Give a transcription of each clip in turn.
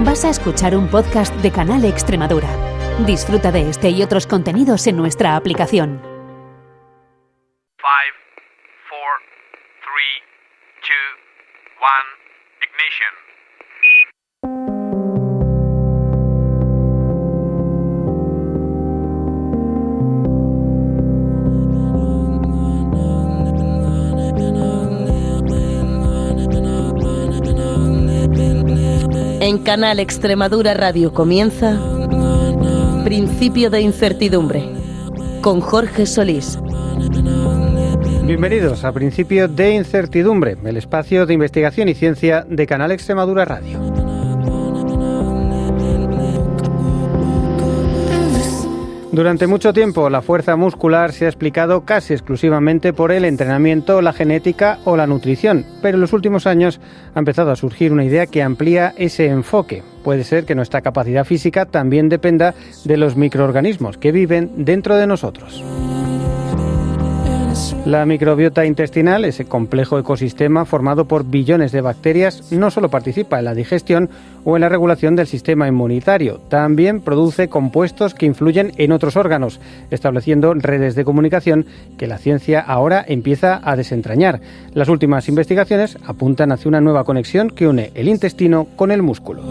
Vas a escuchar un podcast de Canal Extremadura. Disfruta de este y otros contenidos en nuestra aplicación. 5, 4, 3, 2, 1, ignition. En Canal Extremadura Radio comienza Principio de Incertidumbre, con Jorge Solís. Bienvenidos a Principio de Incertidumbre, el espacio de investigación y ciencia de Canal Extremadura Radio. Durante mucho tiempo, la fuerza muscular se ha explicado casi exclusivamente por el entrenamiento, la genética o la nutrición, pero en los últimos años ha empezado a surgir una idea que amplía ese enfoque. Puede ser que nuestra capacidad física también dependa de los microorganismos que viven dentro de nosotros. La microbiota intestinal, ese complejo ecosistema formado por billones de bacterias, no solo participa en la digestión o en la regulación del sistema inmunitario, también produce compuestos que influyen en otros órganos, estableciendo redes de comunicación que la ciencia ahora empieza a desentrañar. Las últimas investigaciones apuntan hacia una nueva conexión que une el intestino con el músculo.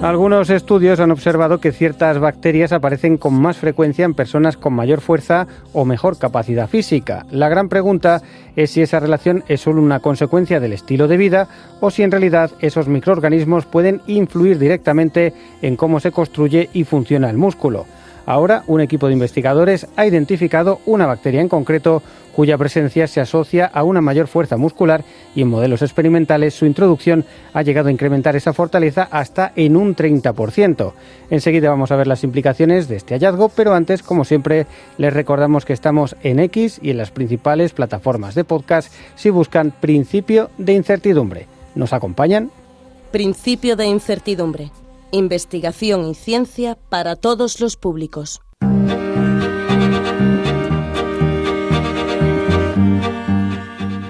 Algunos estudios han observado que ciertas bacterias aparecen con más frecuencia en personas con mayor fuerza o mejor capacidad física. La gran pregunta es si esa relación es solo una consecuencia del estilo de vida o si en realidad esos microorganismos pueden influir directamente en cómo se construye y funciona el músculo. Ahora, un equipo de investigadores ha identificado una bacteria en concreto cuya presencia se asocia a una mayor fuerza muscular y en modelos experimentales su introducción ha llegado a incrementar esa fortaleza hasta en un 30%. Enseguida vamos a ver las implicaciones de este hallazgo, pero antes, como siempre, les recordamos que estamos en X y en las principales plataformas de podcast si buscan Principio de Incertidumbre. ¿Nos acompañan? Principio de Incertidumbre. Investigación y ciencia para todos los públicos.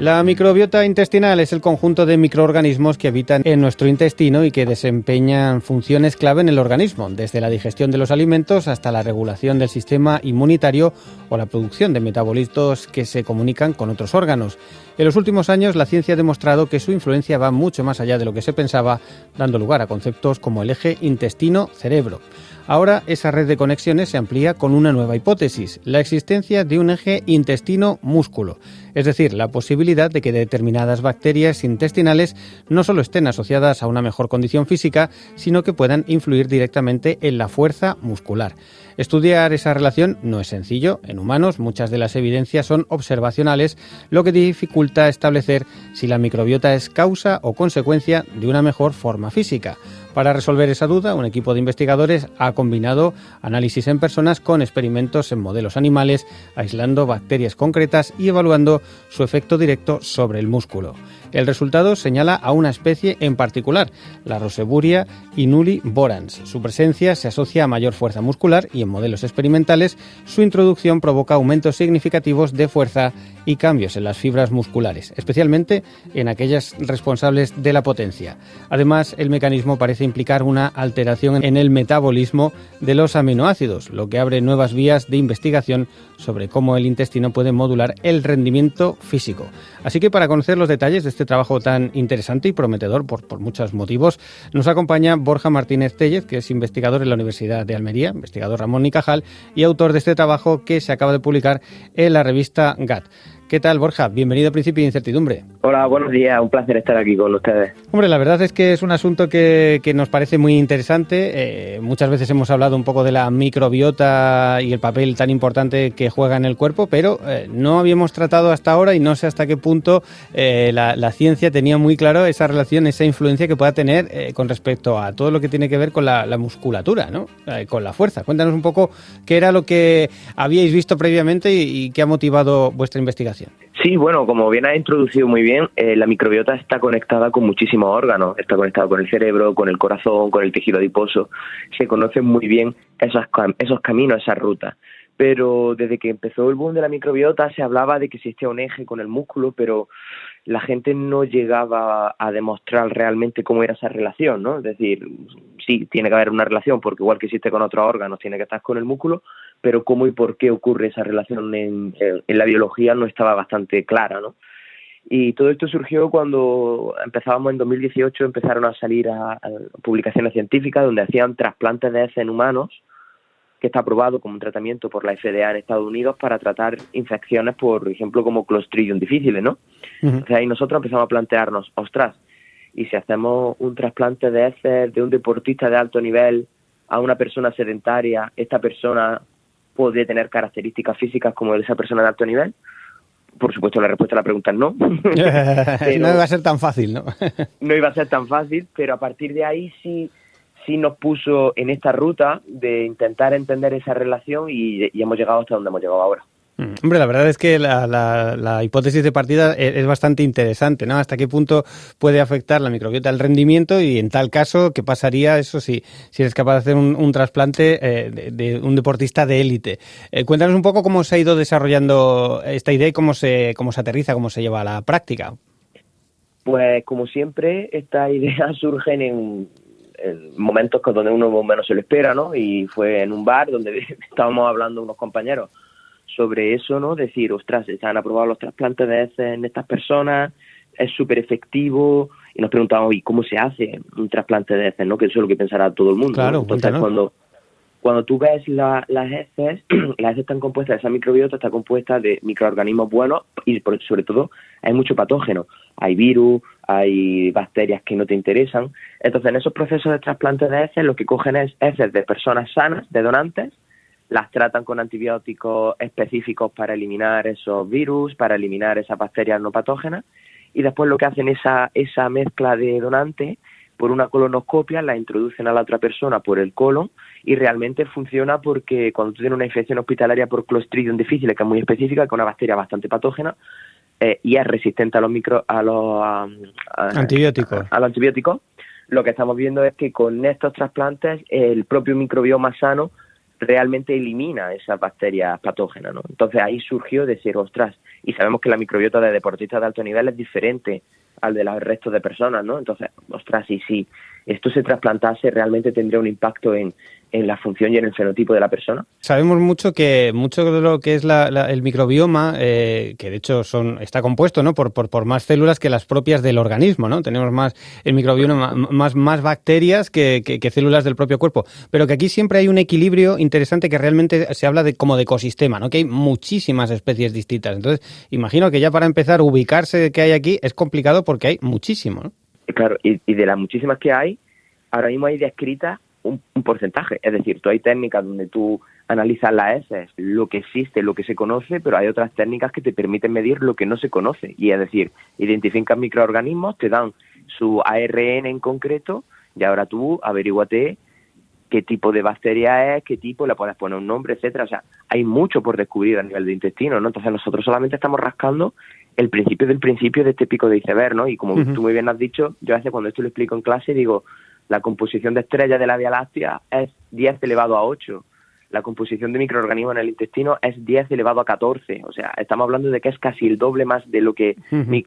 La microbiota intestinal es el conjunto de microorganismos que habitan en nuestro intestino y que desempeñan funciones clave en el organismo, desde la digestión de los alimentos hasta la regulación del sistema inmunitario o la producción de metabolitos que se comunican con otros órganos. En los últimos años, la ciencia ha demostrado que su influencia va mucho más allá de lo que se pensaba, dando lugar a conceptos como el eje intestino-cerebro. Ahora, esa red de conexiones se amplía con una nueva hipótesis, la existencia de un eje intestino-músculo, es decir, la posibilidad de que determinadas bacterias intestinales no solo estén asociadas a una mejor condición física, sino que puedan influir directamente en la fuerza muscular. Estudiar esa relación no es sencillo. En humanos, muchas de las evidencias son observacionales, lo que dificulta establecer si la microbiota es causa o consecuencia de una mejor forma física. Para resolver esa duda, un equipo de investigadores ha combinado análisis en personas con experimentos en modelos animales, aislando bacterias concretas y evaluando su efecto directo sobre el músculo. El resultado señala a una especie en particular, la Roseburia inuli-borans. Su presencia se asocia a mayor fuerza muscular y en modelos experimentales su introducción provoca aumentos significativos de fuerza y cambios en las fibras musculares, especialmente en aquellas responsables de la potencia. Además, el mecanismo parece implicar una alteración en el metabolismo de los aminoácidos, lo que abre nuevas vías de investigación sobre cómo el intestino puede modular el rendimiento físico. Así que para conocer los detalles de este trabajo tan interesante y prometedor por muchos motivos, nos acompaña Borja Martínez Tellez, que es investigador en la Universidad de Almería, investigador Ramón y Cajal y autor de este trabajo que se acaba de publicar en la revista GAT. ¿Qué tal, Borja? Bienvenido a Principio de Incertidumbre. Hola, buenos días. Un placer estar aquí con ustedes. Hombre, la verdad es que es un asunto que nos parece muy interesante. Muchas veces hemos hablado un poco de la microbiota y el papel tan importante que juega en el cuerpo, pero no habíamos tratado hasta ahora y no sé hasta qué punto la ciencia tenía muy claro esa relación, esa influencia que pueda tener con respecto a todo lo que tiene que ver con la musculatura, ¿no? Con la fuerza. Cuéntanos un poco qué era lo que habíais visto previamente y qué ha motivado vuestra investigación. Sí, bueno, como bien has introducido muy bien, la microbiota está conectada con muchísimos órganos. Está conectada con el cerebro, con el corazón, con el tejido adiposo. Se conocen muy bien esos caminos, esas rutas. Pero desde que empezó el boom de la microbiota se hablaba de que existía un eje con el músculo, pero la gente no llegaba a demostrar realmente cómo era esa relación, ¿no? Es decir, sí, tiene que haber una relación, porque igual que existe con otros órganos, tiene que estar con el músculo, pero cómo y por qué ocurre esa relación en la biología no estaba bastante clara, ¿no? Y todo esto surgió cuando empezábamos en 2018, empezaron a salir a publicaciones científicas donde hacían trasplantes de heces en humanos, que está aprobado como un tratamiento por la FDA en Estados Unidos para tratar infecciones, por ejemplo, como Clostridium difficile, ¿no? Entonces ahí nosotros empezamos a plantearnos, ostras, y si hacemos un trasplante de heces de un deportista de alto nivel a una persona sedentaria, ¿esta persona puede tener características físicas como de esa persona de alto nivel? Por supuesto, la respuesta a la pregunta es no. Pero no iba a ser tan fácil, ¿no? No iba a ser tan fácil, pero a partir de ahí sí nos puso en esta ruta de intentar entender esa relación y hemos llegado hasta donde hemos llegado ahora. Hombre, la verdad es que la hipótesis de partida es bastante interesante, ¿no? ¿Hasta qué punto puede afectar la microbiota el rendimiento? Y en tal caso, ¿qué pasaría eso si eres capaz de hacer un trasplante de un deportista de élite? Cuéntanos un poco cómo se ha ido desarrollando esta idea y cómo se aterriza, cómo se lleva a la práctica. Pues como siempre, estas ideas surgen en momentos donde uno menos se lo espera, ¿no? Y fue en un bar donde estábamos hablando unos compañeros sobre eso, ¿no? Decir, ostras, se han aprobado los trasplantes de heces en estas personas, es súper efectivo, y nos preguntábamos, ¿y cómo se hace un trasplante de heces, no? Que eso es lo que pensará todo el mundo, claro, ¿no? Entonces, cuando tú ves las heces, las heces están compuestas, esa microbiota está compuesta de microorganismos buenos y sobre todo hay mucho patógeno. Hay virus, hay bacterias que no te interesan. Entonces, en esos procesos de trasplante de heces, lo que cogen es heces de personas sanas, de donantes, las tratan con antibióticos específicos para eliminar esos virus, para eliminar esas bacterias no patógenas, y después lo que hacen esa mezcla de donantes, por una colonoscopia, la introducen a la otra persona por el colon, y realmente funciona porque cuando tú tienes una infección hospitalaria por Clostridium difficile, que es muy específica, que es una bacteria bastante patógena, y es resistente a los antibióticos, lo que estamos viendo es que con estos trasplantes el propio microbioma sano realmente elimina esas bacterias patógenas, ¿no? Entonces ahí surgió decir, ostras, y sabemos que la microbiota de deportistas de alto nivel es diferente al de los restos de personas, ¿no? Entonces, ostras, y si esto se trasplantase, realmente tendría un impacto en la función y en el fenotipo de la persona. Sabemos mucho de lo que es el microbioma, que de hecho está compuesto, ¿no? por más células que las propias del organismo, ¿no? Tenemos más el microbioma, más bacterias que células del propio cuerpo, pero que aquí siempre hay un equilibrio interesante que realmente se habla como de ecosistema, ¿no? Que hay muchísimas especies distintas. Entonces, imagino que ya para empezar a ubicarse que hay aquí es complicado porque hay muchísimo, ¿no? Claro, y de las muchísimas que hay, ahora mismo hay descritas un porcentaje, es decir, tú hay técnicas donde tú analizas las heces, lo que existe, lo que se conoce, pero hay otras técnicas que te permiten medir lo que no se conoce, y es decir, identifican microorganismos, te dan su ARN en concreto, y ahora tú averíguate qué tipo de bacteria es, qué tipo, le puedes poner un nombre, etcétera. O sea, hay mucho por descubrir a nivel de intestino, ¿no? Entonces nosotros solamente estamos rascando el principio del principio de este pico de iceberg, ¿no? Y como tú muy bien has dicho, yo a veces cuando esto lo explico en clase digo, la composición de estrellas de la Vía Láctea es 10 elevado a 8. La composición de microorganismos en el intestino es 10 elevado a 14. O sea, estamos hablando de que es casi el doble más de lo que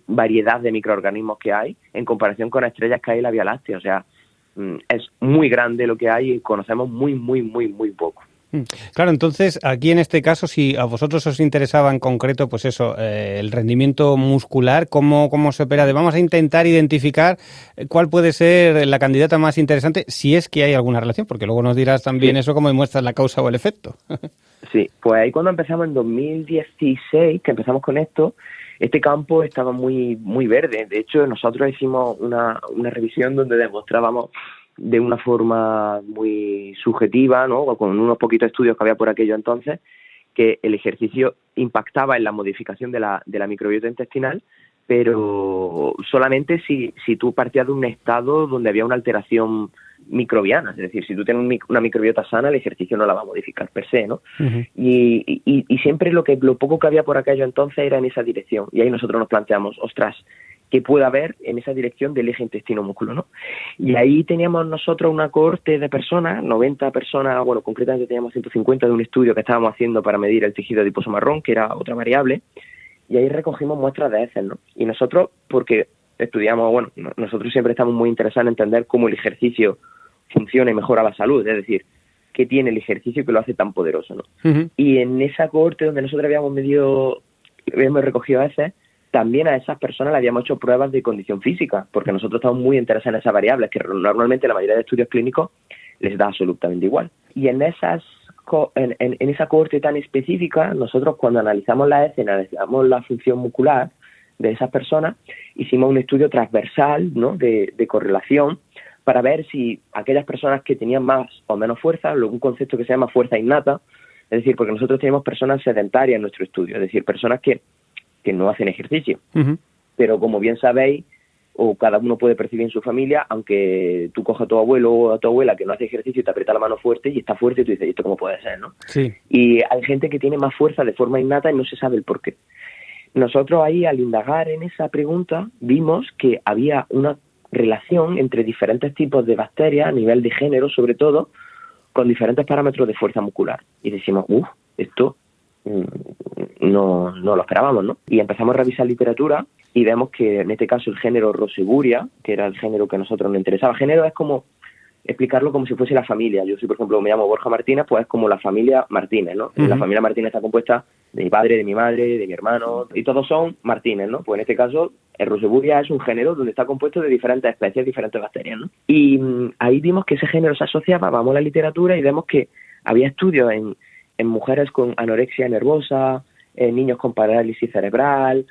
variedad de microorganismos que hay en comparación con estrellas que hay en la Vía Láctea. O sea, es muy grande lo que hay y conocemos muy, muy, muy, muy poco. Claro, entonces aquí en este caso, si a vosotros os interesaba en concreto, pues eso, el rendimiento muscular, ¿cómo se opera? Vamos a intentar identificar cuál puede ser la candidata más interesante, si es que hay alguna relación, porque luego nos dirás también eso cómo demuestras la causa o el efecto. Sí, pues ahí cuando empezamos en 2016, que empezamos con esto, este campo estaba muy, muy verde. De hecho, nosotros hicimos una revisión donde demostrábamos de una forma muy subjetiva, ¿no? Con unos poquitos estudios que había por aquello entonces, que el ejercicio impactaba en la modificación de la microbiota intestinal, pero solamente si tú partías de un estado donde había una alteración microbiana, es decir, si tú tienes una microbiota sana, el ejercicio no la va a modificar per se, ¿no? Y siempre lo poco que había por aquello entonces era en esa dirección, y ahí nosotros nos planteamos, ostras, ¿qué puede haber en esa dirección del eje intestino-músculo, ¿no? Y ahí teníamos nosotros una cohorte de personas, 90 personas, bueno, concretamente teníamos 150 de un estudio que estábamos haciendo para medir el tejido adiposo marrón, que era otra variable, y ahí recogimos muestras de heces, ¿no? Y nosotros, porque estudiamos, nosotros siempre estamos muy interesados en entender cómo el ejercicio funciona y mejora la salud, es decir, qué tiene el ejercicio que lo hace tan poderoso, ¿no? Uh-huh. Y en esa cohorte donde nosotros habíamos recogido heces, también a esas personas le habíamos hecho pruebas de condición física, porque nosotros estamos muy interesados en esas variables, que normalmente la mayoría de estudios clínicos les da absolutamente igual. Y en esa cohorte tan específica, nosotros cuando analizamos la heces, analizamos la función muscular de esas personas, hicimos un estudio transversal, ¿no?, de correlación, para ver si aquellas personas que tenían más o menos fuerza, un concepto que se llama fuerza innata, es decir, porque nosotros tenemos personas sedentarias en nuestro estudio, es decir, personas que no hacen ejercicio. Uh-huh. Pero como bien sabéis, o cada uno puede percibir en su familia, aunque tú cojas a tu abuelo o a tu abuela que no hace ejercicio y te aprieta la mano fuerte y está fuerte y tú dices, ¿esto cómo puede ser, no? Sí. Y hay gente que tiene más fuerza de forma innata y no se sabe el por qué. Nosotros ahí, al indagar en esa pregunta, vimos que había una relación entre diferentes tipos de bacterias, a nivel de género sobre todo, con diferentes parámetros de fuerza muscular. Y decimos, esto no lo esperábamos, ¿no? Y empezamos a revisar literatura y vemos que en este caso el género Roseburia, que era el género que a nosotros nos interesaba, género es como explicarlo como si fuese la familia. Yo, si por ejemplo me llamo Borja Martínez, pues es como la familia Martínez, ¿no? Uh-huh. La familia Martínez está compuesta de mi padre, de mi madre, de mi hermano, y todos son Martínez, ¿no? Pues en este caso el Roseburia es un género donde está compuesto de diferentes especies, diferentes bacterias, ¿no? Y ahí vimos que ese género se asociaba, vamos a la literatura y vemos que había estudios en mujeres con anorexia nervosa, niños con parálisis cerebral,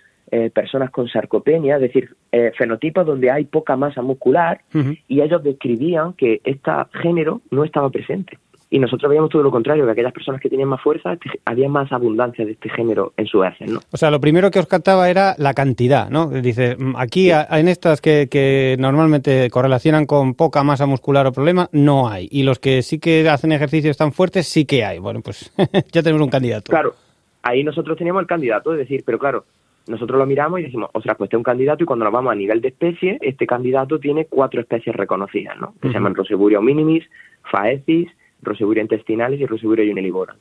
personas con sarcopenia, es decir, fenotipos donde hay poca masa muscular, uh-huh. Y ellos describían que este género no estaba presente. Y nosotros veíamos todo lo contrario, que aquellas personas que tenían más fuerza, había más abundancia de este género en sus heces, ¿no? O sea, lo primero que os captaba era la cantidad, ¿no? Dice, aquí sí. En estas que normalmente correlacionan con poca masa muscular o problema, no hay. Y los que sí que hacen ejercicios tan fuertes, sí que hay. Bueno, pues ya tenemos un candidato. Claro, ahí nosotros teníamos el candidato, es decir, pero claro, nosotros lo miramos y decimos, ostras, pues este es un candidato, y cuando nos vamos a nivel de especie, este candidato tiene 4 especies reconocidas, ¿no? Que se llaman Roseburia minimis, Phaecis, Roseburia intestinalis y Roseburia unilibora.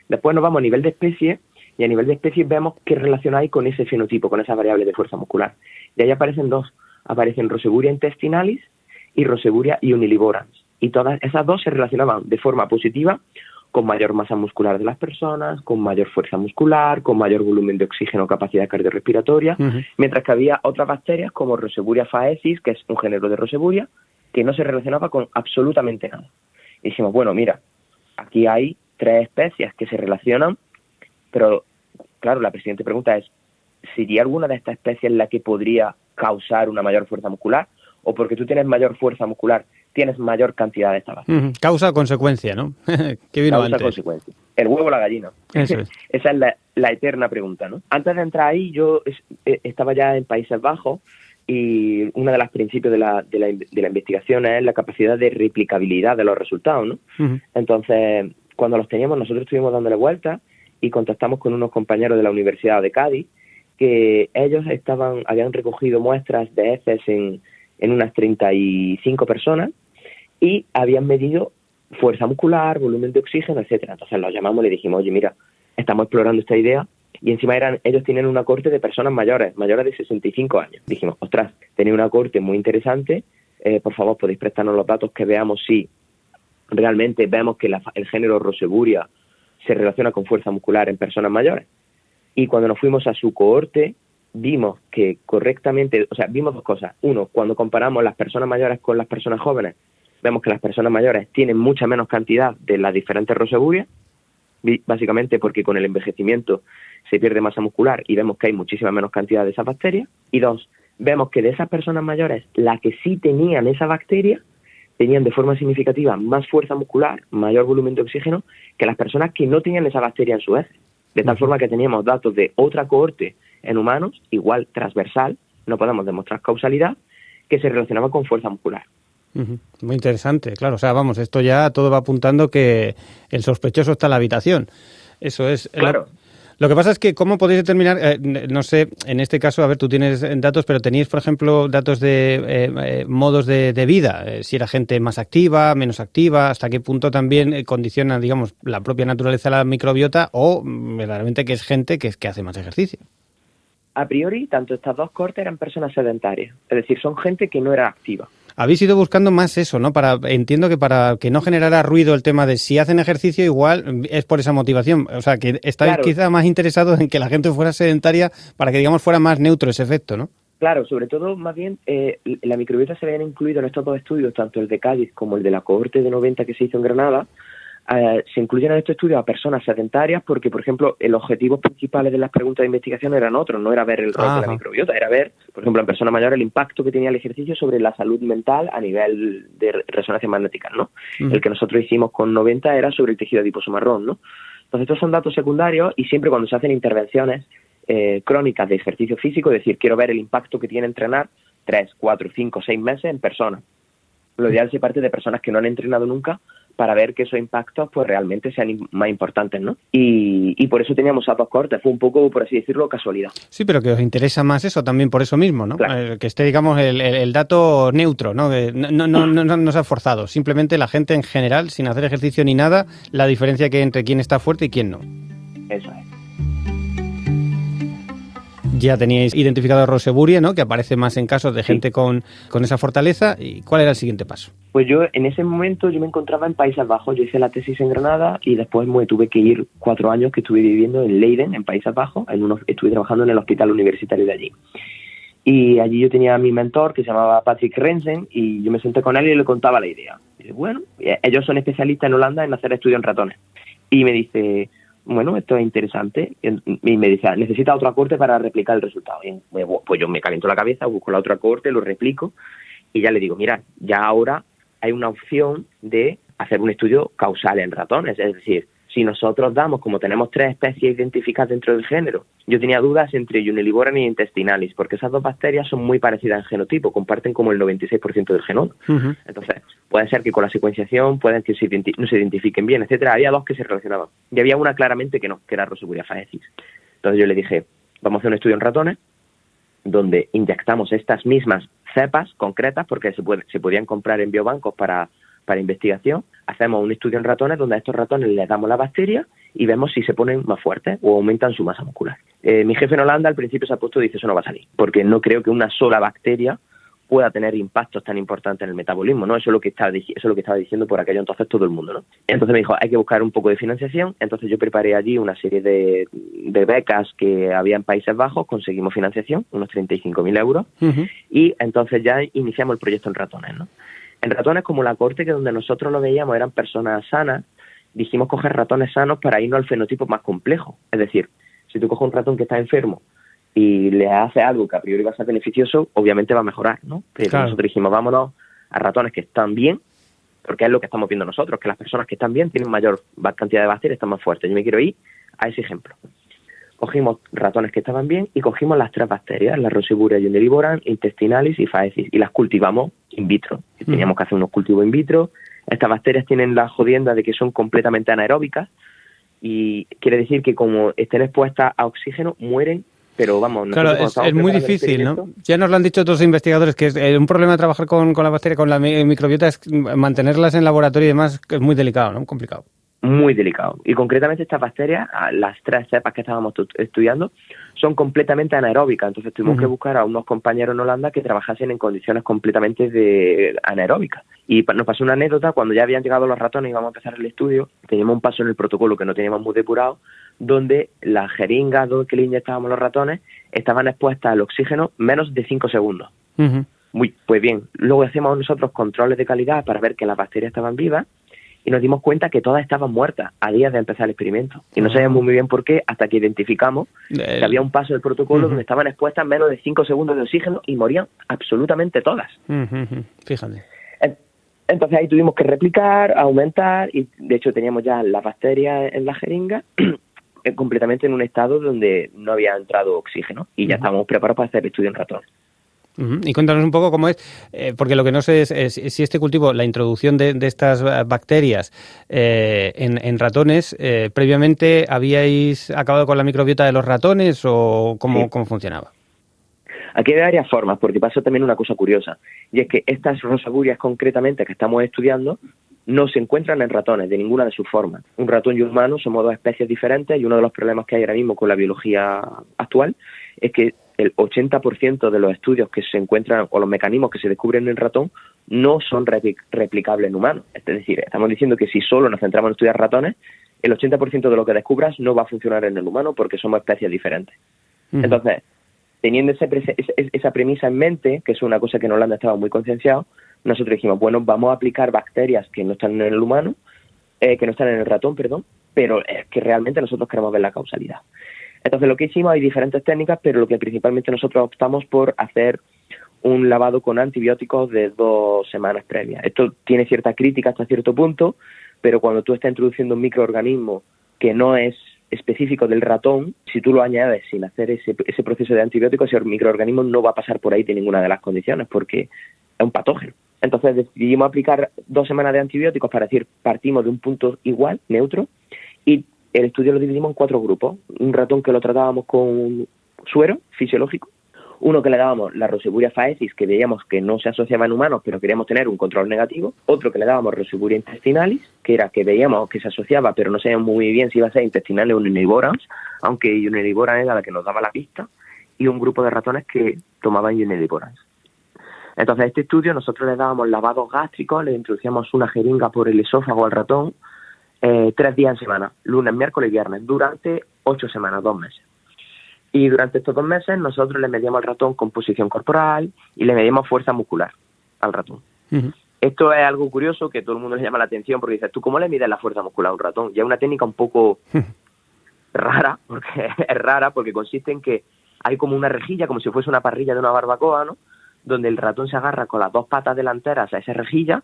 Después nos vamos a nivel de especie, y a nivel de especie vemos qué relación hay con ese fenotipo, con esa variable de fuerza muscular. Y ahí aparecen 2. Aparecen Roseburia intestinalis y Roseburia uniliborans. Y todas esas 2 se relacionaban de forma positiva con mayor masa muscular de las personas, con mayor fuerza muscular, con mayor volumen de oxígeno, capacidad cardiorrespiratoria, uh-huh. Mientras que había otras bacterias como Roseburia phaecis, que es un género de Roseburia, que no se relacionaba con absolutamente nada. Y dijimos, bueno, mira, aquí hay 3 especies que se relacionan, pero claro, la siguiente pregunta es, ¿sería alguna de estas especies la que podría causar una mayor fuerza muscular? ¿O porque tú tienes mayor fuerza muscular, tienes mayor cantidad de esta bacteria? Uh-huh. Causa o consecuencia, ¿no? ¿Qué vino Causa antes? Consecuencia. El huevo o la gallina. Eso es. Esa es la eterna pregunta, ¿no? Antes de entrar ahí, yo estaba ya en Países Bajos, y uno de los principios de la investigación es la capacidad de replicabilidad de los resultados, ¿no? Uh-huh. Entonces, cuando los teníamos, nosotros estuvimos dándole vueltas y contactamos con unos compañeros de la Universidad de Cádiz, que ellos habían recogido muestras de heces en unas 35 personas y habían medido fuerza muscular, volumen de oxígeno, etcétera. Entonces los llamamos y le dijimos, oye, mira, estamos explorando esta idea. Y encima ellos tienen una cohorte de personas mayores de 65 años. Dijimos, ostras, tenéis una cohorte muy interesante, por favor, podéis prestarnos los datos que veamos si realmente vemos que el género Roseburia se relaciona con fuerza muscular en personas mayores. Y cuando nos fuimos a su cohorte, vimos que correctamente, o sea, vimos 2 cosas. Uno, cuando comparamos las personas mayores con las personas jóvenes, vemos que las personas mayores tienen mucha menos cantidad de las diferentes Roseburias, básicamente porque con el envejecimiento se pierde masa muscular y vemos que hay muchísima menos cantidad de esas bacterias. Y 2, vemos que de esas personas mayores, las que sí tenían esa bacteria, tenían de forma significativa más fuerza muscular, mayor volumen de oxígeno, que las personas que no tenían esa bacteria en su heces. De tal forma que teníamos datos de otra cohorte en humanos, igual transversal, no podemos demostrar causalidad, que se relacionaba con fuerza muscular. Uh-huh. Muy interesante, claro. O sea, vamos, esto ya todo va apuntando que el sospechoso está en la habitación. Eso es. Claro. Lo que pasa es que, ¿cómo podéis determinar? No sé, en este caso, a ver, tú tienes datos, pero teníais, por ejemplo, datos de modos de vida. Si era gente más activa, menos activa, hasta qué punto también condiciona, digamos, la propia naturaleza de la microbiota o verdaderamente que es gente que hace más ejercicio. A priori, tanto estas dos cohortes eran personas sedentarias, es decir, son gente que no era activa. Habéis ido buscando más eso, ¿no? Entiendo que para que no generara ruido el tema de si hacen ejercicio, igual es por esa motivación. O sea, que estáis quizá más interesados en que la gente fuera sedentaria para que, digamos, fuera más neutro ese efecto, ¿no? Claro, sobre todo, más bien, la microbiota se habían incluido en estos dos estudios, tanto el de Cádiz como el de la cohorte de 90 que se hizo en Granada. Se incluyen en estos estudios a personas sedentarias porque, por ejemplo, los objetivos principales de las preguntas de investigación eran otros, no era ver el rol de la microbiota, era ver, por ejemplo, en personas mayores el impacto que tenía el ejercicio sobre la salud mental a nivel de resonancia magnética, ¿no? El que nosotros hicimos con 90 era sobre el tejido adiposo marrón, ¿no? Entonces, estos son datos secundarios y siempre cuando se hacen intervenciones crónicas de ejercicio físico, es decir, quiero ver el impacto que tiene entrenar 3, 4, 5, 6 meses en personas. Lo ideal se parte de personas que no han entrenado nunca para ver que esos impactos pues realmente sean más importantes, ¿no? Y por eso teníamos esas dos cohortes, fue un poco, por así decirlo, casualidad. Sí, pero que os interesa más eso también por eso mismo, ¿no? Claro. Que esté, digamos, el dato neutro, ¿no? Que no se ha forzado, simplemente la gente en general, sin hacer ejercicio ni nada, la diferencia que hay entre quién está fuerte y quién no. Eso es. Ya teníais identificado a Roseburia, ¿no? Que aparece más en casos de gente con esa fortaleza. ¿Y cuál era el siguiente paso? Pues yo, en ese momento, yo me encontraba en Países Bajos. Yo hice la tesis en Granada y después me tuve que ir 4 años que estuve viviendo en Leiden, en Países Bajos. Estuve trabajando en el hospital universitario de allí. Y allí yo tenía a mi mentor, que se llamaba Patrick Rensen, y yo me senté con él y le contaba la idea. Y dice, bueno, ellos son especialistas en Holanda en hacer estudios en ratones. Y me dice, bueno, esto es interesante. Y me dice, necesita otra cohorte para replicar el resultado. Y pues yo me caliento la cabeza, busco la otra cohorte, lo replico y ya le digo, mira, ya ahora hay una opción de hacer un estudio causal en ratones. Es decir, si nosotros damos, como tenemos 3 especies identificadas dentro del género, yo tenía dudas entre Uniliboran y Intestinalis, porque esas dos bacterias son muy parecidas en genotipo, comparten como el 96% del genoma. Uh-huh. Entonces, puede ser que con la secuenciación pueden que no se identifiquen bien, etcétera. Había 2 que se relacionaban. Y había una claramente que no, que era Roseburia faecis. Entonces yo le dije, vamos a hacer un estudio en ratones, donde inyectamos estas mismas cepas concretas, porque se podían comprar en biobancos para investigación. Hacemos un estudio en ratones donde a estos ratones les damos la bacteria y vemos si se ponen más fuertes o aumentan su masa muscular. Mi jefe en Holanda al principio se ha puesto y dice, eso no va a salir, porque no creo que una sola bacteria pueda tener impactos tan importantes en el metabolismo, ¿no? Eso es lo que estaba diciendo por aquello entonces todo el mundo, ¿no? Entonces me dijo, hay que buscar un poco de financiación. Entonces yo preparé allí una serie de becas que había en Países Bajos, conseguimos financiación, unos 35.000 euros, uh-huh. Y entonces ya iniciamos el proyecto en ratones, ¿no? En ratones, como la cohorte que donde nosotros lo veíamos eran personas sanas, dijimos coger ratones sanos para irnos al fenotipo más complejo. Es decir, si tú coges un ratón que está enfermo y le hace algo que a priori va a ser beneficioso, obviamente va a mejorar, ¿no? Pero claro, nosotros dijimos, vámonos a ratones que están bien, porque es lo que estamos viendo nosotros, que las personas que están bien tienen mayor cantidad de bacterias, están más fuertes. Yo me quiero ir a ese ejemplo. Cogimos ratones que estaban bien y cogimos las 3 bacterias, la Roseburia Uniliboran, Intestinalis y Faecis, y las cultivamos in vitro. Teníamos que hacer unos cultivos in vitro. Estas bacterias tienen la jodienda de que son completamente anaeróbicas y quiere decir que como estén expuestas a oxígeno, mueren. Pero vamos, claro, es muy difícil, ¿no? Ya nos lo han dicho otros investigadores, que es un problema de trabajar con la bacteria, con la microbiota, es mantenerlas en laboratorio y demás, que es muy delicado, ¿no? Complicado. Muy delicado. Y concretamente estas bacterias, las 3 cepas que estábamos estudiando, son completamente anaeróbicas. Entonces tuvimos que buscar a unos compañeros en Holanda que trabajasen en condiciones completamente anaeróbicas. Y nos pasó una anécdota, cuando ya habían llegado los ratones y íbamos a empezar el estudio, teníamos un paso en el protocolo que no teníamos muy depurado, donde las jeringas que le inyectábamos los ratones estaban expuestas al oxígeno menos de 5 segundos. Uh-huh. Pues bien, luego hacemos nosotros controles de calidad para ver que las bacterias estaban vivas y nos dimos cuenta que todas estaban muertas a días de empezar el experimento. Y no sabíamos muy bien por qué hasta que identificamos que había un paso del protocolo donde estaban expuestas menos de 5 segundos de oxígeno y morían absolutamente todas. Fíjate. Entonces ahí tuvimos que replicar, aumentar y de hecho teníamos ya las bacterias en la jeringa completamente en un estado donde no había entrado oxígeno y ya estábamos preparados para hacer el estudio en ratones. Y cuéntanos un poco cómo es, porque lo que no sé es si este cultivo, la introducción de estas bacterias en ratones, previamente habíais acabado con la microbiota de los ratones o cómo funcionaba. Aquí hay varias formas, porque pasó también una cosa curiosa, y es que estas roseburias concretamente que estamos estudiando no se encuentran en ratones de ninguna de sus formas. Un ratón y un humano somos 2 especies diferentes y uno de los problemas que hay ahora mismo con la biología actual es que el 80% de los estudios que se encuentran o los mecanismos que se descubren en el ratón no son replicables en humanos. Es decir, estamos diciendo que si solo nos centramos en estudiar ratones, el 80% de lo que descubras no va a funcionar en el humano porque somos especies diferentes. Entonces, teniendo esa premisa en mente, que es una cosa que en Holanda estaba muy concienciado, nosotros dijimos, bueno, vamos a aplicar bacterias que no están en el humano, que no están en el ratón, perdón, pero que realmente nosotros queremos ver la causalidad. Entonces, lo que hicimos, hay diferentes técnicas, pero lo que principalmente nosotros optamos por hacer un lavado con antibióticos de 2 semanas previas. Esto tiene cierta crítica hasta cierto punto, pero cuando tú estás introduciendo un microorganismo que no es específico del ratón, si tú lo añades sin hacer ese proceso de antibióticos, ese microorganismo no va a pasar por ahí de ninguna de las condiciones, porque es un patógeno. Entonces decidimos aplicar 2 semanas de antibióticos para decir, partimos de un punto igual, neutro, y el estudio lo dividimos en 4 grupos. Un ratón que lo tratábamos con suero fisiológico, uno que le dábamos la Roseburia faecis, que veíamos que no se asociaba en humanos, pero queríamos tener un control negativo, otro que le dábamos Roseburia intestinalis, que era que veíamos que se asociaba, pero no sabíamos muy bien si iba a ser intestinal o Unileborans, aunque Unileborans era la que nos daba la pista, y un grupo de ratones que tomaban Unileborans. Entonces, a este estudio nosotros le dábamos lavados gástricos, le introducíamos una jeringa por el esófago al ratón, 3 días en semana, lunes, miércoles y viernes, durante 8 semanas, 2 meses. Y durante estos 2 meses nosotros le medíamos al ratón composición corporal y le medíamos fuerza muscular al ratón. Esto es algo curioso que todo el mundo le llama la atención porque dices, ¿tú cómo le mides la fuerza muscular a un ratón? Y es una técnica un poco rara, porque es rara porque consiste en que hay como una rejilla, como si fuese una parrilla de una barbacoa, ¿no? Donde el ratón se agarra con las 2 patas delanteras a esa rejilla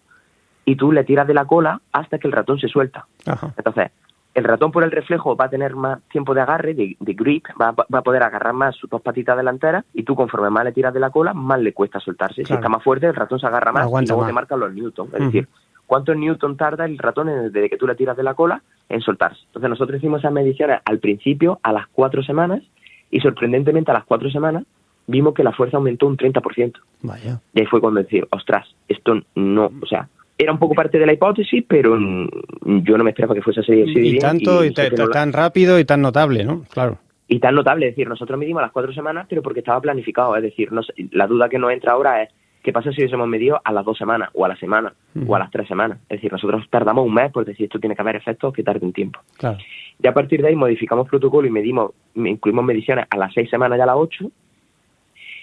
y tú le tiras de la cola hasta que el ratón se suelta. Ajá. Entonces, el ratón por el reflejo va a tener más tiempo de agarre, de grip, va a poder agarrar más sus 2 patitas delanteras y tú conforme más le tiras de la cola, más le cuesta soltarse. Claro. Si está más fuerte, el ratón se agarra más y luego te marcan los newtons. Es decir, ¿cuántos newtons tarda el ratón desde que tú le tiras de la cola en soltarse? Entonces nosotros hicimos esas mediciones al principio, a las 4 semanas, y sorprendentemente a las 4 semanas vimos que la fuerza aumentó un 30%. Vaya. Y ahí fue cuando decir, ostras, esto no, o sea, era un poco parte de la hipótesis, pero yo no me esperaba que fuese así de bien. Y tanto, tan rápido y tan notable, ¿no? Claro. Y tan notable, es decir, nosotros medimos a las 4 semanas, pero porque estaba planificado, es decir, la duda que nos entra ahora es, ¿qué pasa si hubiésemos medido a las 2 semanas, o a la semana, o a las 3 semanas? Es decir, nosotros tardamos un mes, porque si esto tiene que haber efectos que tarden tiempo. Claro. Y a partir de ahí modificamos protocolo y incluimos mediciones a las 6 semanas y a las 8,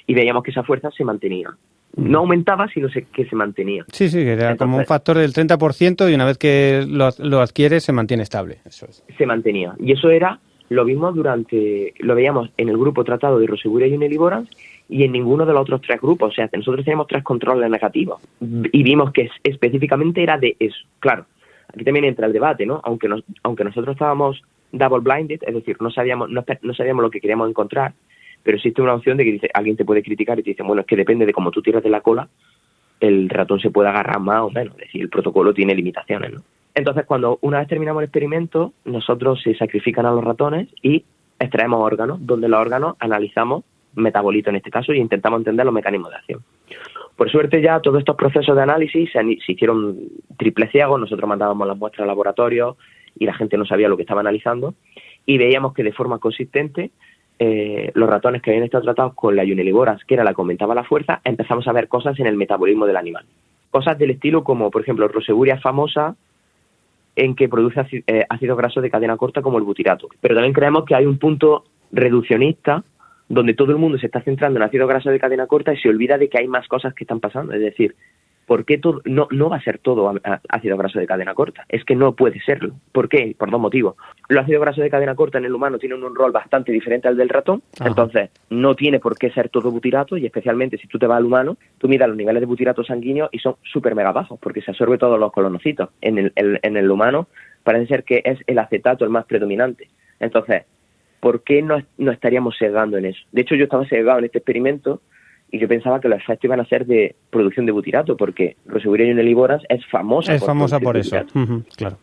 y veíamos que esa fuerza se mantenía. No aumentaba, sino que se mantenía. Sí, que era como un factor del 30% y una vez que lo adquiere se mantiene estable. Eso es. Se mantenía. Y eso lo veíamos en el grupo tratado de Roseburia y Unileborans y en ninguno de los otros 3 grupos. O sea, nosotros teníamos 3 controles negativos y vimos que específicamente era de eso. Claro, aquí también entra el debate, ¿no? Aunque nosotros estábamos double blinded, es decir, no sabíamos lo que queríamos encontrar, pero existe una opción de que alguien te puede criticar y te dice, bueno, es que depende de cómo tú tiras de la cola, el ratón se puede agarrar más o menos. Es decir, el protocolo tiene limitaciones, ¿no? Entonces, cuando una vez terminamos el experimento, nosotros se sacrifican a los ratones y extraemos órganos, donde los órganos analizamos metabolitos en este caso y intentamos entender los mecanismos de acción. Por suerte ya todos estos procesos de análisis se hicieron triple ciegos, nosotros mandábamos las muestras al laboratorio y la gente no sabía lo que estaba analizando y veíamos que de forma consistente los ratones que habían estado tratados con la Unileborans, que era la que aumentaba la fuerza, empezamos a ver cosas en el metabolismo del animal. Cosas del estilo como, por ejemplo, Roseburia famosa en que produce ácidos grasos de cadena corta como el butirato. Pero también creemos que hay un punto reduccionista donde todo el mundo se está centrando en ácidos grasos de cadena corta y se olvida de que hay más cosas que están pasando. Es decir, ¿por qué todo no va a ser todo ácido graso de cadena corta? Es que no puede serlo. ¿Por qué? Por 2 motivos. Los ácidos grasos de cadena corta en el humano tienen un rol bastante diferente al del ratón. Ajá. Entonces no tiene por qué ser todo butirato y especialmente si tú te vas al humano, tú miras los niveles de butirato sanguíneo y son súper mega bajos porque se absorbe todos los colonocitos. En el humano parece ser que es el acetato el más predominante. Entonces, ¿por qué no estaríamos sesgando en eso? De hecho, yo estaba sesgado en este experimento y yo pensaba que los efectos iban a ser de producción de butirato, porque Roseburia y Unileborans es famosa por eso. Claro.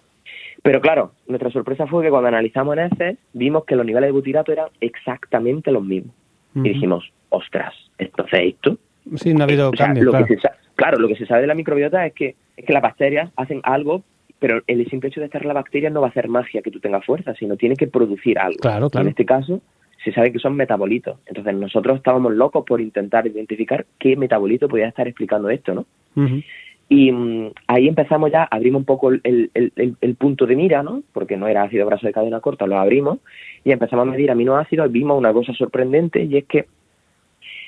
Pero claro, nuestra sorpresa fue que cuando analizamos en heces, vimos que los niveles de butirato eran exactamente los mismos. Y dijimos, ostras, entonces esto... Sí, no ha habido cambio, claro. Lo que se sabe de la microbiota es que las bacterias hacen algo, pero el simple hecho de estar en la bacteria no va a hacer magia que tú tengas fuerza, sino tiene que producir algo. Claro. En este caso, se sabe que son metabolitos. Entonces nosotros estábamos locos por intentar identificar qué metabolito podía estar explicando esto, ¿no? Uh-huh. Y ahí empezamos ya, abrimos un poco el punto de mira, ¿no? Porque no era ácido graso de cadena corta, lo abrimos y empezamos a medir aminoácidos y vimos una cosa sorprendente, y es que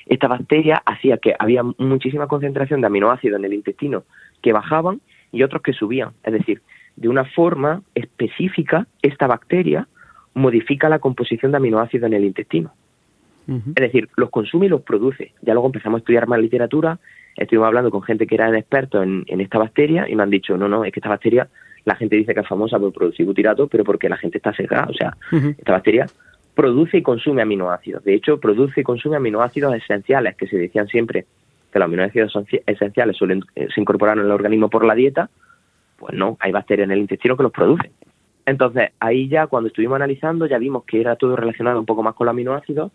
esta bacteria hacía que había muchísima concentración de aminoácidos en el intestino que bajaban y otros que subían. Es decir, de una forma específica, esta bacteria modifica la composición de aminoácidos en el intestino. Uh-huh. Es decir, los consume y los produce. Ya luego empezamos a estudiar más literatura, estuvimos hablando con gente que eran expertos en esta bacteria y me han dicho, no, es que esta bacteria, la gente dice que es famosa por producir butirato, pero porque la gente está sesgada. O sea, uh-huh, esta bacteria produce y consume aminoácidos. De hecho, produce y consume aminoácidos esenciales, que se decían siempre que los aminoácidos esenciales se incorporan en el organismo por la dieta. Pues no, hay bacterias en el intestino que los producen. Entonces, ahí ya cuando estuvimos analizando, ya vimos que era todo relacionado un poco más con los aminoácidos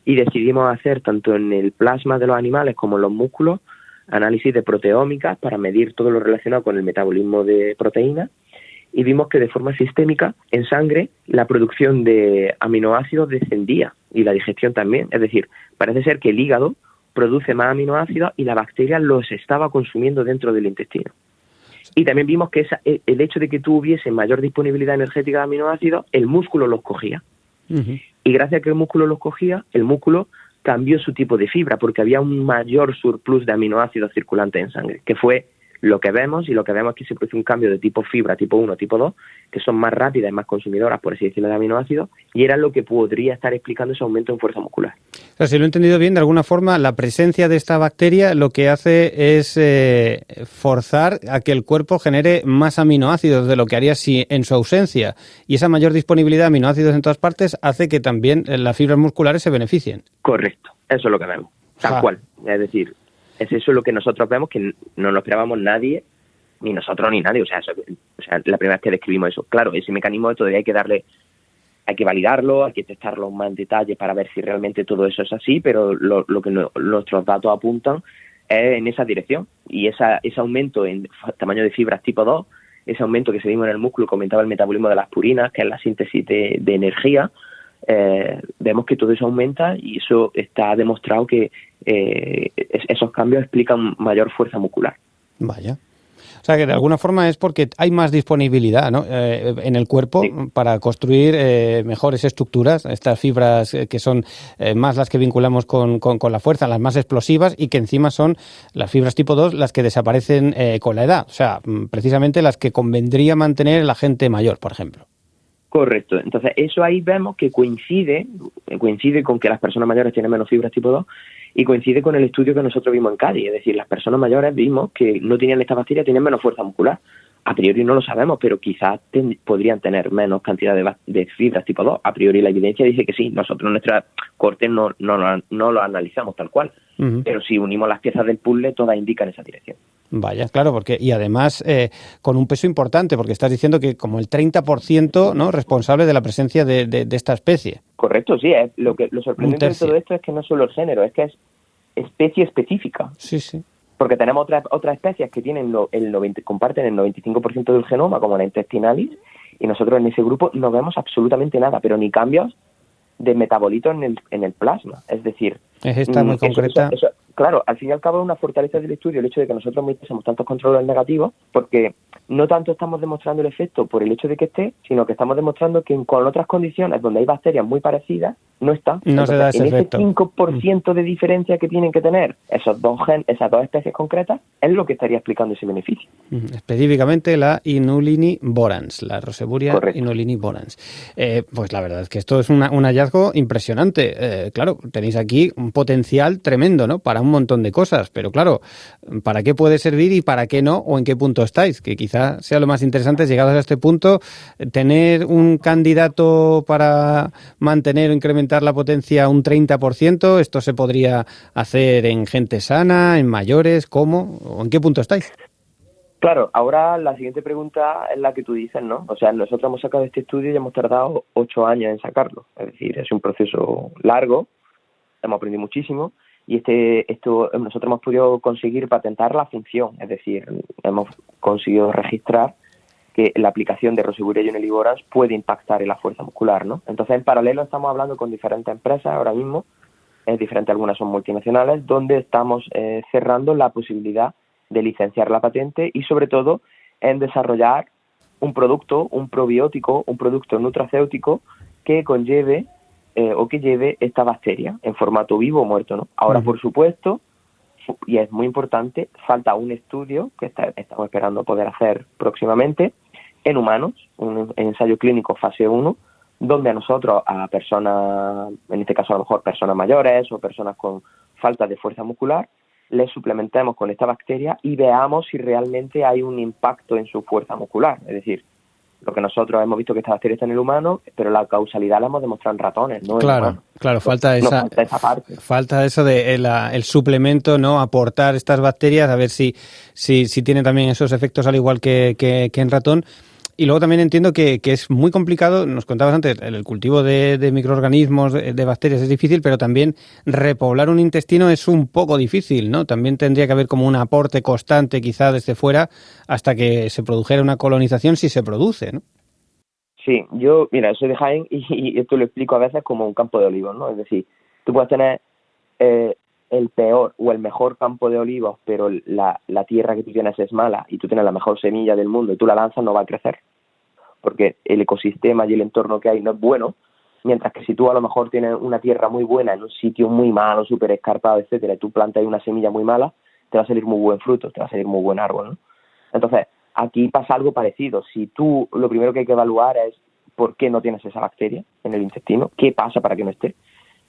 y decidimos hacer, tanto en el plasma de los animales como en los músculos, análisis de proteómicas para medir todo lo relacionado con el metabolismo de proteínas, y vimos que de forma sistémica, en sangre, la producción de aminoácidos descendía y la digestión también. Es decir, parece ser que el hígado produce más aminoácidos y la bacteria los estaba consumiendo dentro del intestino. Y también vimos que el hecho de que tú hubiese mayor disponibilidad energética de aminoácidos, el músculo los cogía. Uh-huh. Y gracias a que el músculo los cogía, el músculo cambió su tipo de fibra porque había un mayor surplus de aminoácidos circulantes en sangre, que fue lo que vemos, y lo que vemos es que se produce un cambio de tipo fibra, tipo 1, tipo 2, que son más rápidas y más consumidoras, por así decirlo, de aminoácidos, y era lo que podría estar explicando ese aumento en fuerza muscular. O sea, si lo he entendido bien, de alguna forma, la presencia de esta bacteria lo que hace es forzar a que el cuerpo genere más aminoácidos de lo que haría si en su ausencia, y esa mayor disponibilidad de aminoácidos en todas partes hace que también las fibras musculares se beneficien. Correcto, eso es lo que vemos, tal cual, es decir, es eso lo que nosotros vemos, que no lo esperábamos nadie, ni nosotros ni nadie. O sea, la primera vez que describimos eso. Claro, ese mecanismo todavía hay que validarlo, hay que testarlo más en detalle para ver si realmente todo eso es así, pero lo que nuestros datos apuntan es en esa dirección. Y ese aumento en tamaño de fibras tipo 2, ese aumento que se vimos en el músculo, comentaba el metabolismo de las purinas, que es la síntesis de energía, vemos que todo eso aumenta, y eso está demostrado que esos cambios explican mayor fuerza muscular. Vaya. O sea que de alguna forma es porque hay más disponibilidad, ¿no? En el cuerpo, sí, para construir mejores estructuras, estas fibras que son más las que vinculamos con la fuerza, las más explosivas, y que encima son las fibras tipo 2 las que desaparecen con la edad. O sea, precisamente las que convendría mantener la gente mayor, por ejemplo. Correcto. Entonces, eso ahí vemos que coincide con que las personas mayores tienen menos fibras tipo 2, y coincide con el estudio que nosotros vimos en Cádiz. Es decir, las personas mayores vimos que no tenían esta bacteria, tenían menos fuerza muscular. A priori no lo sabemos, pero quizás podrían tener menos cantidad de fibras tipo 2. A priori la evidencia dice que sí. Nosotros en nuestra corte no lo analizamos tal cual. Uh-huh. Pero si unimos las piezas del puzzle, todas indican esa dirección. Vaya, claro, y además con un peso importante, porque estás diciendo que como el 30%, ¿no?, responsable de la presencia de esta especie. Correcto, sí. Lo sorprendente de todo esto es que no solo el género, es que es especie específica. Sí, sí. Porque tenemos otras especies que tienen comparten el 95% del genoma, como la intestinalis, y nosotros en ese grupo no vemos absolutamente nada, pero ni cambios de metabolitos en el plasma. Es decir, es esta muy concreta. Eso, claro, al fin y al cabo es una fortaleza del estudio el hecho de que nosotros hacemos tantos controles negativos, porque no tanto estamos demostrando el efecto por el hecho de que esté, sino que estamos demostrando que con otras condiciones donde hay bacterias muy parecidas, no está. No se da ese efecto. Ese 5% de diferencia que tienen que tener esas dos especies concretas es lo que estaría explicando ese beneficio. Específicamente la Inulini borans, la Roseburia Inulini borans. Pues la verdad es que esto es un hallazgo impresionante. Claro, tenéis aquí un potencial tremendo, ¿no?, para un montón de cosas, pero claro, ¿para qué puede servir y para qué no? ¿O en qué punto estáis? Que quizá sea lo más interesante, llegados a este punto, tener un candidato para mantener o incrementar la potencia un 30%. ¿Esto se podría hacer en gente sana, en mayores? ¿Cómo? ¿O en qué punto estáis? Claro, ahora la siguiente pregunta es la que tú dices, ¿no? O sea, nosotros hemos sacado este estudio y hemos tardado 8 años en sacarlo. Es decir, es un proceso largo, hemos aprendido muchísimo, y nosotros hemos podido conseguir patentar la función. Es decir, hemos conseguido registrar que la aplicación de Roseburia y Unilivorans puede impactar en la fuerza muscular, ¿no? Entonces, en paralelo estamos hablando con diferentes empresas ahora mismo, diferentes, algunas son multinacionales, donde estamos cerrando la posibilidad de licenciar la patente y, sobre todo, en desarrollar un producto, un probiótico, un producto nutracéutico que conlleve o que lleve esta bacteria en formato vivo o muerto, ¿no? Ahora, por supuesto, y es muy importante, falta un estudio que estamos esperando poder hacer próximamente en humanos, un ensayo clínico fase 1, donde a nosotros, a personas, en este caso a lo mejor personas mayores o personas con falta de fuerza muscular, les suplementemos con esta bacteria y veamos si realmente hay un impacto en su fuerza muscular. Es decir, lo que nosotros hemos visto que esta bacteria está en el humano, pero la causalidad la hemos demostrado en ratones, no en humanos. Claro, falta esa parte. Falta eso de el suplemento, ¿no? Aportar estas bacterias, a ver si tiene también esos efectos al igual que en ratón. Y luego también entiendo que es muy complicado, nos contabas antes, el cultivo de microorganismos, de bacterias es difícil, pero también repoblar un intestino es un poco difícil, ¿no? También tendría que haber como un aporte constante quizá desde fuera hasta que se produjera una colonización, si se produce, ¿no? Sí, yo soy de Jaén y esto lo explico a veces como un campo de olivos, ¿no? Es decir, tú puedes tener el peor o el mejor campo de olivos, pero la tierra que tú tienes es mala y tú tienes la mejor semilla del mundo y tú la lanzas, no va a crecer, porque el ecosistema y el entorno que hay no es bueno, mientras que si tú a lo mejor tienes una tierra muy buena en un sitio muy malo, súper escarpado, etcétera, y tú plantas ahí una semilla muy mala, te va a salir muy buen fruto, te va a salir muy buen árbol, ¿no? Entonces, aquí pasa algo parecido. Si tú, lo primero que hay que evaluar es por qué no tienes esa bacteria en el intestino, qué pasa para que no esté,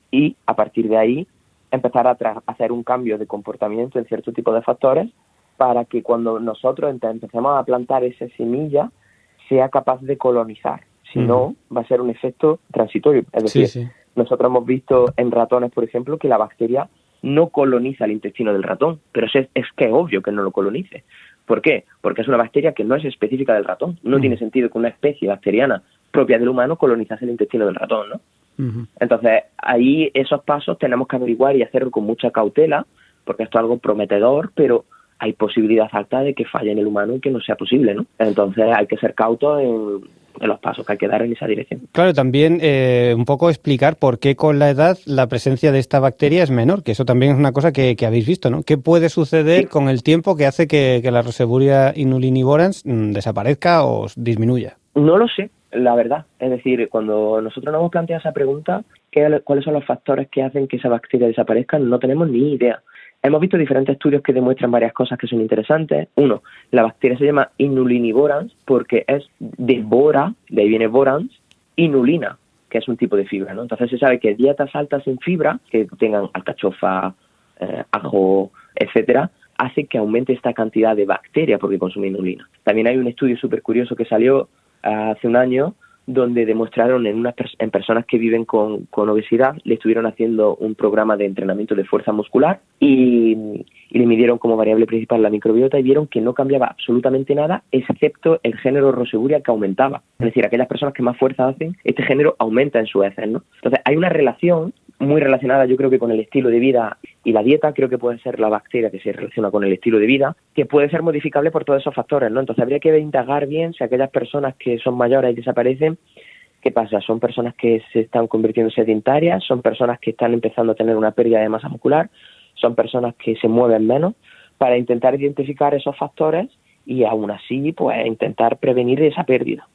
y a partir de ahí empezar a hacer un cambio de comportamiento en cierto tipo de factores para que cuando nosotros empecemos a plantar esa semilla sea capaz de colonizar. Si no, va a ser un efecto transitorio. Es decir, nosotros hemos visto en ratones, por ejemplo, que la bacteria no coloniza el intestino del ratón, pero es que es obvio que no lo colonice. ¿Por qué? Porque es una bacteria que no es específica del ratón. No tiene sentido que una especie bacteriana propia del humano colonizase el intestino del ratón, ¿no? Entonces, ahí esos pasos tenemos que averiguar y hacerlo con mucha cautela, porque esto es algo prometedor, pero hay posibilidad alta de que falle en el humano y que no sea posible, ¿no? Entonces hay que ser cautos en los pasos que hay que dar en esa dirección. Claro, también un poco explicar por qué con la edad la presencia de esta bacteria es menor, que eso también es una cosa que habéis visto, ¿no? ¿Qué puede suceder con el tiempo que hace que la Roseburia inulinivorans desaparezca o disminuya? No lo sé, la verdad. Es decir, cuando nosotros nos hemos planteado esa pregunta, ¿cuáles son los factores que hacen que esa bacteria desaparezca? No tenemos ni idea. Hemos visto diferentes estudios que demuestran varias cosas que son interesantes. Uno, la bacteria se llama inulinivorans porque es de bora, de ahí viene vorans, inulina, que es un tipo de fibra, ¿no? Entonces se sabe que dietas altas en fibra, que tengan alcachofa, ajo, etcétera, hace que aumente esta cantidad de bacteria porque consume inulina. También hay un estudio súper curioso que salió hace un año donde demostraron en personas que viven con obesidad, le estuvieron haciendo un programa de entrenamiento de fuerza muscular y le midieron como variable principal la microbiota y vieron que no cambiaba absolutamente nada excepto el género Roseburia, que aumentaba. Es decir, aquellas personas que más fuerza hacen, este género aumenta en su heces, ¿no? Entonces hay una relación muy relacionada, yo creo que con el estilo de vida y la dieta, creo que puede ser la bacteria que se relaciona con el estilo de vida, que puede ser modificable por todos esos factores, ¿no? Entonces habría que indagar bien si aquellas personas que son mayores y desaparecen, ¿qué pasa? ¿Son personas que se están convirtiendo en sedentarias? ¿Son personas que están empezando a tener una pérdida de masa muscular? ¿Son personas que se mueven menos? Para intentar identificar esos factores y aún así, pues, intentar prevenir esa pérdida.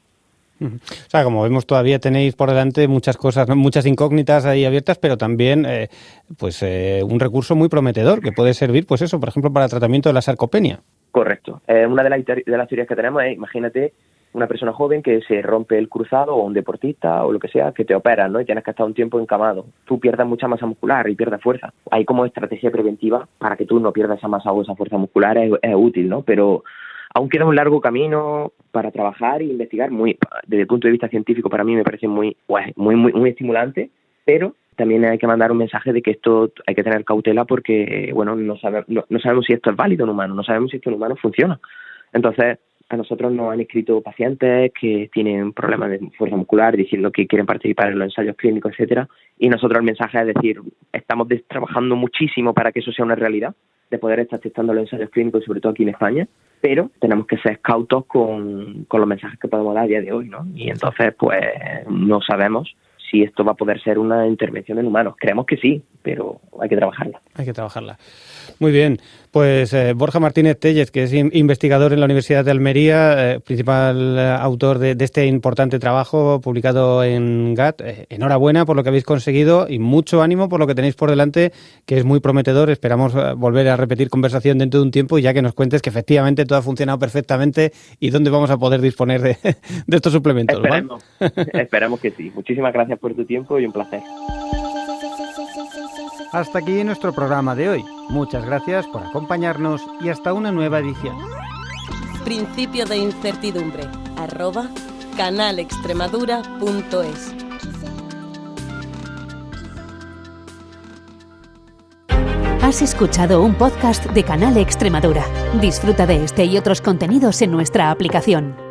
O sea, como vemos, todavía tenéis por delante muchas cosas, ¿no? Muchas incógnitas ahí abiertas, pero también un recurso muy prometedor que puede servir, pues eso, por ejemplo, para el tratamiento de la sarcopenia. Correcto. Una de las teorías que tenemos es, imagínate, una persona joven que se rompe el cruzado o un deportista o lo que sea, que te operan, ¿no? Y tienes que estar un tiempo encamado. Tú pierdes mucha masa muscular y pierdes fuerza. Hay como estrategia preventiva para que tú no pierdas esa masa o esa fuerza muscular, es útil, ¿no? Pero aún queda un largo camino para trabajar e investigar. Desde el punto de vista científico, para mí me parece muy estimulante, pero también hay que mandar un mensaje de que esto hay que tener cautela porque, bueno, no sabemos si esto es válido en humano, no sabemos si esto en humano funciona. Entonces, a nosotros nos han escrito pacientes que tienen problemas de fuerza muscular diciendo que quieren participar en los ensayos clínicos, etcétera, y nosotros el mensaje es decir, estamos trabajando muchísimo para que eso sea una realidad, de poder estar testando los ensayos clínicos, sobre todo aquí en España, pero tenemos que ser cautos con los mensajes que podemos dar a día de hoy, ¿no? Y entonces, pues, no sabemos si esto va a poder ser una intervención en humanos. Creemos que sí, pero hay que trabajarla. Hay que trabajarla. Muy bien. Pues Borja Martínez Tellez, que es investigador en la Universidad de Almería, principal autor de este importante trabajo publicado en GAT. Enhorabuena por lo que habéis conseguido y mucho ánimo por lo que tenéis por delante, que es muy prometedor. Esperamos volver a repetir conversación dentro de un tiempo, ya que nos cuentes que efectivamente todo ha funcionado perfectamente y dónde vamos a poder disponer de estos suplementos. Esperamos que sí. Muchísimas gracias por tu tiempo y un placer. Hasta aquí nuestro programa de hoy. Muchas gracias por acompañarnos y hasta una nueva edición. Principio de incertidumbre @canalextremadura.es. Has escuchado un podcast de Canal Extremadura. Disfruta de este y otros contenidos en nuestra aplicación.